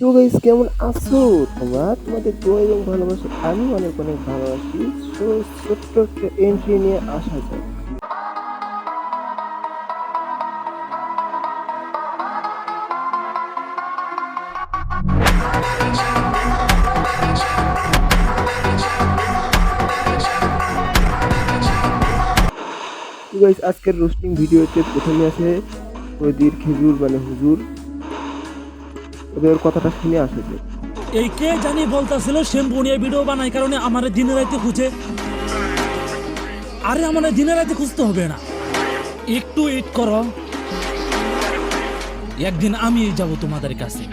তো গাইস কেমন আছো তোমরা? তোমাদের দোয়া এবং ভালোবাসা আমি অনেক অনেক ভালো আছি। তো ছোট্ট একটা এন্ট্রি নিয়ে আসা যাক। তো গাইস আজকের রোস্টিং ভিডিওতে প্রথমে আছে নদীর খেজুর মানে হুজুর। ওদের কথাটা শুনে আসা যাক। এই কে জানি বলতাছিল শ্যাম্পু নিয়ে ভিডিও বানাই কারণে আমার দিনে রাতে খুঁজে। আরে আমার দিনে রাতে খুঁজতে হবে না, একটু ওয়েট করো, একদিন আমি যাব তোমাদের কাছে।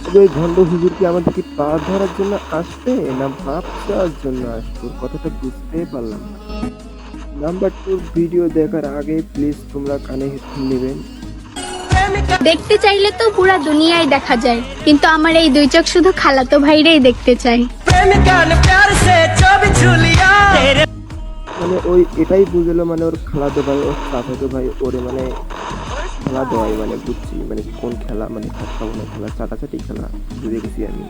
তবে ওই ভণ্ড হুজুর কি আমাদেরকে পা ধরার জন্য আসবে না মাপ চাওয়ার জন্য আসবে? ওর কথাটা বুঝতেই পারলাম না। নাম্বার 2 ভিডিও দেখার আগে প্লিজ তোমরা কানে হেডফোন নেবেন। দেখতে চাইলে তো পুরা দুনিয়ায় দেখা যায়, কিন্তু আমার এই দুই চোখ শুধু খালাতো ভাইরেই দেখতে চাই। মানে ওই এটাই বুঝলো মানে ওর খালাতো ভাই ওর চাচাতো ভাই ওরে মানে খেলা দেওয়াই মানে বুঝছি মানে কোন খেলা মানে খাতা মনে খেলা চাটাচাটি খেলা বুঝে গেছি আমি।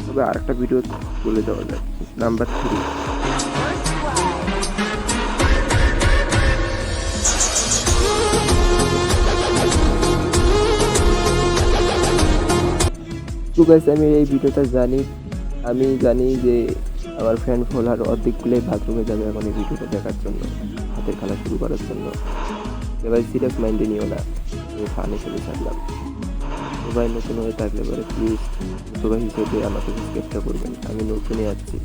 তবে আর একটা ভিডিও বলে দেওয়া যায়। নাম্বার 3 তো গাইস আমি এই ভিডিওটা জানি, আমি জানি যে আমার ফ্রেন্ড ফলোয়ার অর্ধেকগুলোই বাথরুমে যাবে এখন এই ভিডিওটা দেখার জন্য, হাতের খেলা শুরু করার জন্য। এবার সিরিয়াস মাইন্ডে নিও না, আমি ফানে চলে ছাড়লাম। সবাই নতুন হয়ে থাকলে পরে প্লিজ সবাই হিসেবে আমাকে সাবস্ক্রাইবটা করবেন, আমি নতুনই আছি।